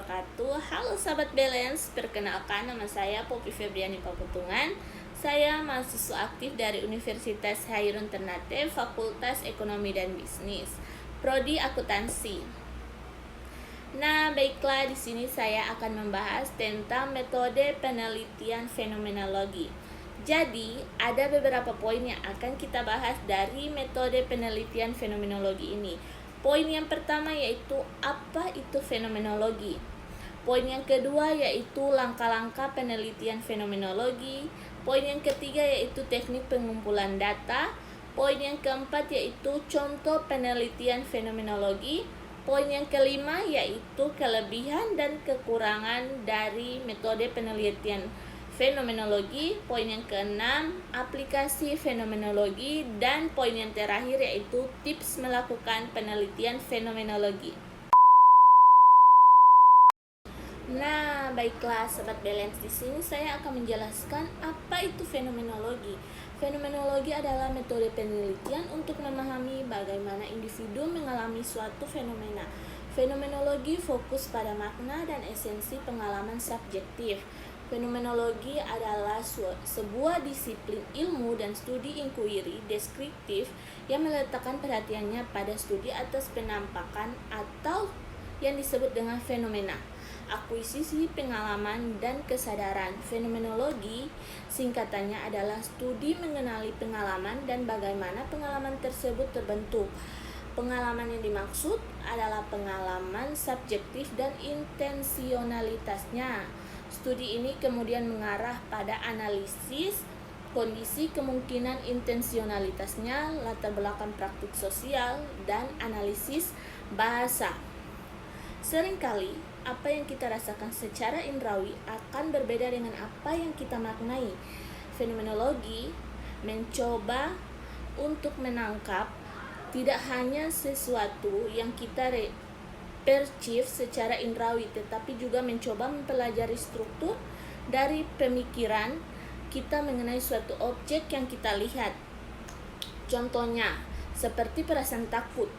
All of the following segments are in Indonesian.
wabarakatuh. Halo sahabat balance, perkenalkan nama saya Poppy Febriani Paputungan. Saya mahasiswa aktif dari Universitas Hairun Ternate, Fakultas Ekonomi dan Bisnis, Prodi Akuntansi. Nah, baiklah, di sini saya akan membahas tentang metode penelitian fenomenologi. Jadi, ada beberapa poin yang akan kita bahas dari metode penelitian fenomenologi ini. Poin yang pertama yaitu apa itu fenomenologi. Poin yang kedua yaitu langkah-langkah penelitian fenomenologi. Poin yang ketiga yaitu teknik pengumpulan data. Poin yang keempat yaitu contoh penelitian fenomenologi. Poin yang kelima yaitu kelebihan dan kekurangan dari metode penelitian fenomenologi. Poin yang keenam, aplikasi fenomenologi. Dan poin yang terakhir yaitu tips melakukan penelitian fenomenologi. Nah, baiklah sahabat balance, di sini saya akan menjelaskan apa itu fenomenologi. Fenomenologi adalah metode penelitian untuk memahami bagaimana individu mengalami suatu fenomena. Fenomenologi fokus pada makna dan esensi pengalaman subjektif. Fenomenologi adalah sebuah disiplin ilmu dan studi inquiry deskriptif yang meletakkan perhatiannya pada studi atas penampakan atau yang disebut dengan fenomena, akuisisi pengalaman dan kesadaran. Fenomenologi singkatannya adalah studi mengenali pengalaman dan bagaimana pengalaman tersebut terbentuk. Pengalaman yang dimaksud adalah pengalaman subjektif dan intensionalitasnya. Studi ini kemudian mengarah pada analisis kondisi, kemungkinan intensionalitasnya, latar belakang praktik sosial, dan analisis bahasa. Seringkali apa yang kita rasakan secara indrawi akan berbeda dengan apa yang kita maknai. Fenomenologi mencoba untuk menangkap tidak hanya sesuatu yang kita perceive secara indrawi, tetapi juga mencoba mempelajari struktur dari pemikiran kita mengenai suatu objek yang kita lihat. Contohnya, seperti perasaan takut.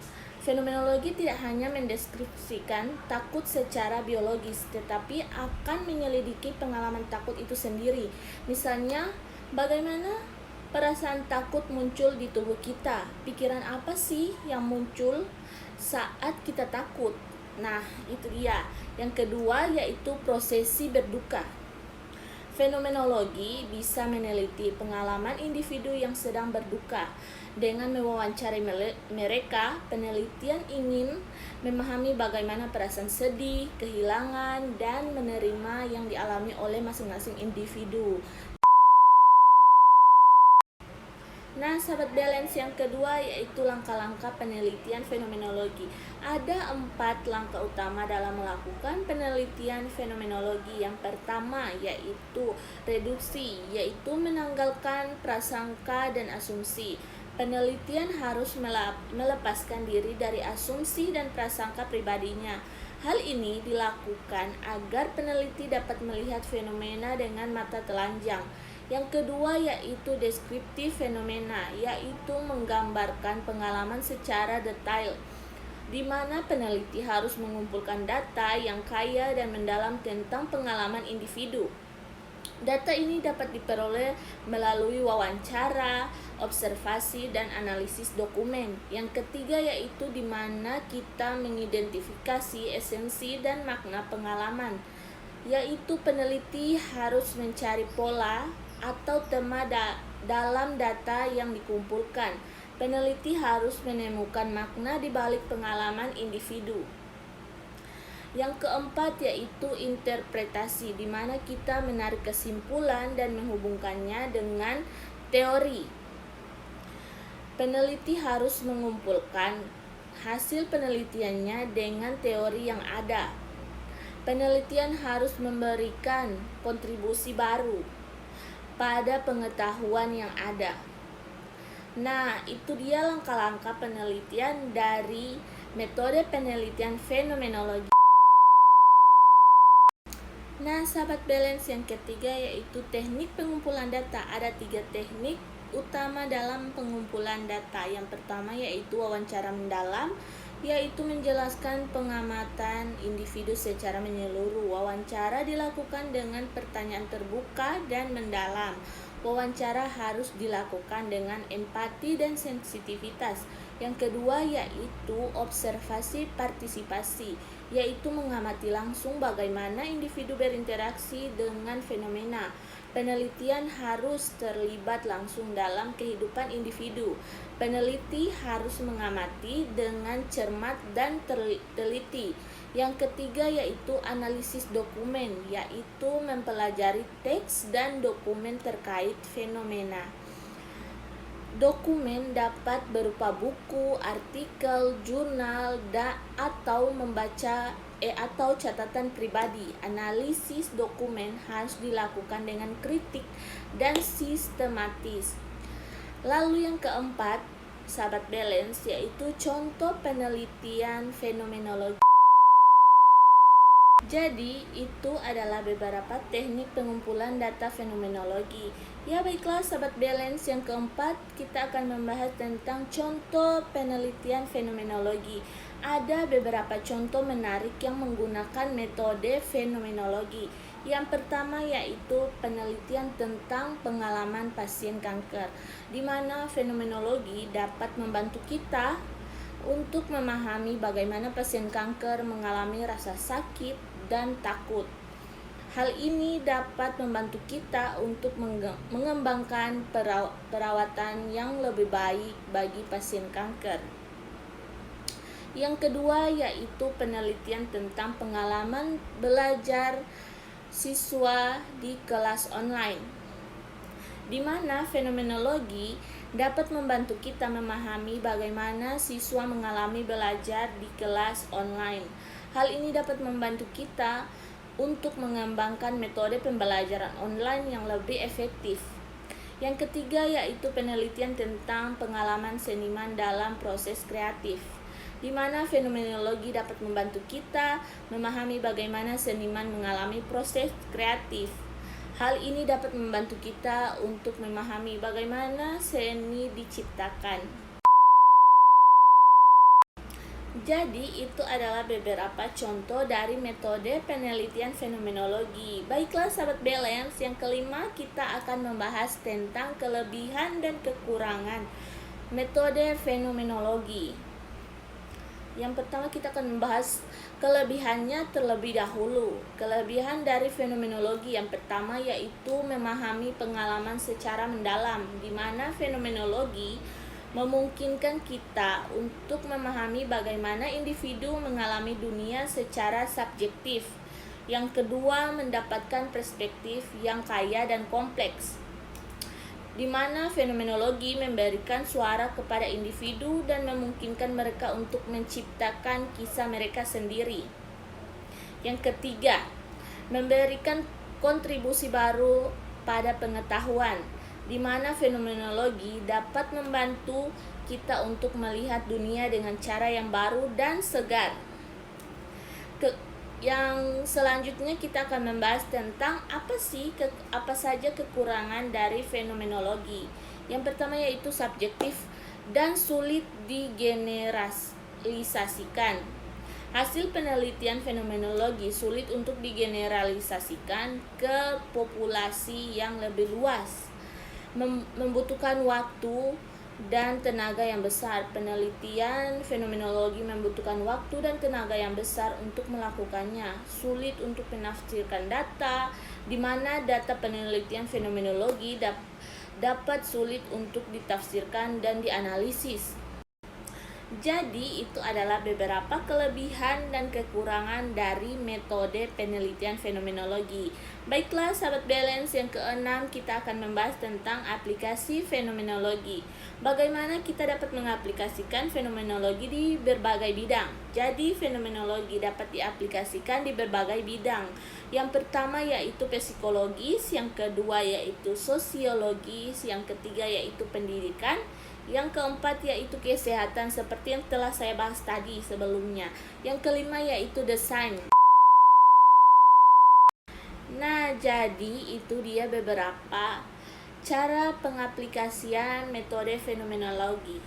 Fenomenologi tidak hanya mendeskripsikan takut secara biologis, tetapi akan menyelidiki pengalaman takut itu sendiri. Misalnya, bagaimana perasaan takut muncul di tubuh kita? Pikiran apa sih yang muncul saat kita takut? Nah, itu dia. Yang kedua yaitu prosesi berduka. Fenomenologi bisa meneliti pengalaman individu yang sedang berduka. Dengan mewawancarai mereka, penelitian ingin memahami bagaimana perasaan sedih, kehilangan, dan menerima yang dialami oleh masing-masing individu. Nah, sahabat balance, yang kedua yaitu langkah-langkah penelitian fenomenologi. Ada 4 langkah utama dalam melakukan penelitian fenomenologi. Yang pertama yaitu reduksi, yaitu menanggalkan prasangka dan asumsi. Penelitian harus melepaskan diri dari asumsi dan prasangka pribadinya. Hal ini dilakukan agar peneliti dapat melihat fenomena dengan mata telanjang. Yang kedua yaitu deskriptif fenomena, yaitu menggambarkan pengalaman secara detail, di mana peneliti harus mengumpulkan data yang kaya dan mendalam tentang pengalaman individu. Data ini dapat diperoleh melalui wawancara, observasi, dan analisis dokumen. Yang ketiga yaitu di mana kita mengidentifikasi esensi dan makna pengalaman, yaitu peneliti harus mencari pola atau tema dalam data yang dikumpulkan. Peneliti harus menemukan makna di balik pengalaman individu. Yang keempat yaitu interpretasi, di mana kita menarik kesimpulan dan menghubungkannya dengan teori. Peneliti harus mengumpulkan hasil penelitiannya dengan teori yang ada. Penelitian harus memberikan kontribusi baru pada pengetahuan yang ada. Nah, itu dia langkah-langkah penelitian dari metode penelitian fenomenologi. Nah, sahabat balance, yang ketiga yaitu teknik pengumpulan data. Ada 3 teknik utama dalam pengumpulan data. Yang pertama yaitu wawancara mendalam, yaitu menjelaskan pengamatan individu secara menyeluruh. Wawancara dilakukan dengan pertanyaan terbuka dan mendalam. Wawancara harus dilakukan dengan empati dan sensitivitas. Yang kedua yaitu observasi partisipasi, yaitu mengamati langsung bagaimana individu berinteraksi dengan fenomena. Penelitian harus terlibat langsung dalam kehidupan individu. Peneliti harus mengamati dengan cermat dan teliti. Yang ketiga yaitu analisis dokumen, yaitu mempelajari teks dan dokumen terkait fenomena. Dokumen dapat berupa buku, artikel, jurnal, atau catatan pribadi. Analisis dokumen harus dilakukan dengan kritik dan sistematis. Lalu yang keempat, sahabat balance, yaitu contoh penelitian fenomenologi. Jadi, itu adalah beberapa teknik pengumpulan data fenomenologi. Ya baiklah sahabat balance, yang keempat kita akan membahas tentang contoh penelitian fenomenologi. Ada beberapa contoh menarik yang menggunakan metode fenomenologi. Yang pertama yaitu penelitian tentang pengalaman pasien kanker, di mana fenomenologi dapat membantu kita untuk memahami bagaimana pasien kanker mengalami rasa sakit dan takut. Hal ini dapat membantu kita untuk mengembangkan perawatan yang lebih baik bagi pasien kanker. Yang kedua yaitu penelitian tentang pengalaman belajar siswa di kelas online, di mana fenomenologi dapat membantu kita memahami bagaimana siswa mengalami belajar di kelas online. Hal ini dapat membantu kita untuk mengembangkan metode pembelajaran online yang lebih efektif. Yang ketiga yaitu penelitian tentang pengalaman seniman dalam proses kreatif, di mana fenomenologi dapat membantu kita memahami bagaimana seniman mengalami proses kreatif. Hal ini dapat membantu kita untuk memahami bagaimana seni diciptakan. Jadi itu adalah beberapa contoh dari metode penelitian fenomenologi. Baiklah sahabat balance, yang kelima kita akan membahas tentang kelebihan dan kekurangan metode fenomenologi. Yang pertama kita akan membahas kelebihannya terlebih dahulu. Kelebihan dari fenomenologi yang pertama yaitu memahami pengalaman secara mendalam, di mana fenomenologi memungkinkan kita untuk memahami bagaimana individu mengalami dunia secara subjektif. Yang kedua, mendapatkan perspektif yang kaya dan kompleks, di mana fenomenologi memberikan suara kepada individu dan memungkinkan mereka untuk menciptakan kisah mereka sendiri. Yang ketiga, memberikan kontribusi baru pada pengetahuan, di mana fenomenologi dapat membantu kita untuk melihat dunia dengan cara yang baru dan segar. Yang selanjutnya kita akan membahas tentang apa saja kekurangan dari fenomenologi. Yang pertama yaitu subjektif dan sulit digeneralisasikan. Hasil penelitian fenomenologi sulit untuk digeneralisasikan ke populasi yang lebih luas, membutuhkan waktu dan tenaga yang besar. Penelitian fenomenologi membutuhkan waktu dan tenaga yang besar untuk melakukannya. Sulit untuk menafsirkan data, di mana data penelitian fenomenologi dapat sulit untuk ditafsirkan dan dianalisis. Jadi itu adalah beberapa kelebihan dan kekurangan dari metode penelitian fenomenologi. Baiklah sahabat balance, yang keenam kita akan membahas tentang aplikasi fenomenologi. Bagaimana kita dapat mengaplikasikan fenomenologi di berbagai bidang. Jadi fenomenologi dapat diaplikasikan di berbagai bidang. Yang pertama yaitu psikologis, yang kedua yaitu sosiologis, yang ketiga yaitu pendidikan, yang keempat yaitu kesehatan seperti yang telah saya bahas tadi sebelumnya. Yang kelima yaitu desain. Nah, jadi itu dia beberapa cara pengaplikasian metode fenomenologi.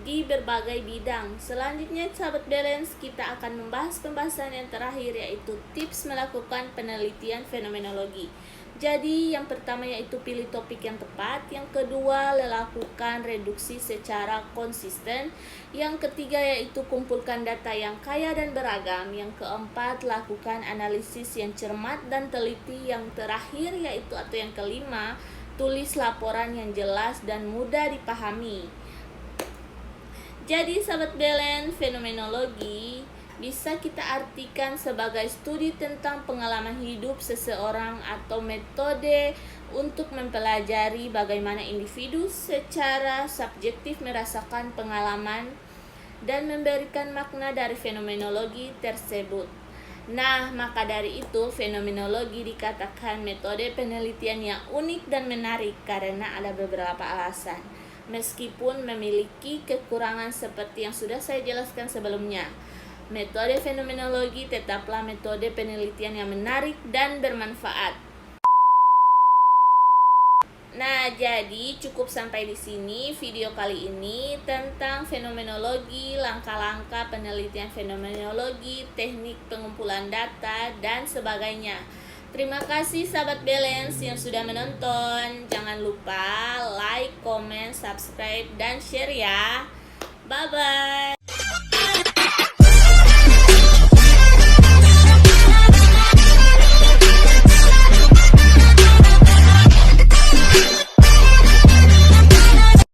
di berbagai bidang. Selanjutnya, sahabat balance, kita akan membahas pembahasan yang terakhir, yaitu tips melakukan penelitian fenomenologi. Jadi, yang pertama yaitu pilih topik yang tepat, yang kedua lakukan reduksi secara konsisten, yang ketiga yaitu kumpulkan data yang kaya dan beragam, yang keempat lakukan analisis yang cermat dan teliti, yang terakhir yaitu atau yang kelima, tulis laporan yang jelas dan mudah dipahami. Jadi sahabat balance, fenomenologi bisa kita artikan sebagai studi tentang pengalaman hidup seseorang atau metode untuk mempelajari bagaimana individu secara subjektif merasakan pengalaman dan memberikan makna dari fenomenologi tersebut. Nah, maka dari itu fenomenologi dikatakan metode penelitian yang unik dan menarik karena ada beberapa alasan. Meskipun memiliki kekurangan seperti yang sudah saya jelaskan sebelumnya, metode fenomenologi tetaplah metode penelitian yang menarik dan bermanfaat. Nah, jadi cukup sampai di sini video kali ini tentang fenomenologi, langkah-langkah penelitian fenomenologi, teknik pengumpulan data, dan sebagainya. Terima kasih sahabat balance yang sudah menonton. Jangan lupa like, comment, subscribe, dan share ya. Bye-bye.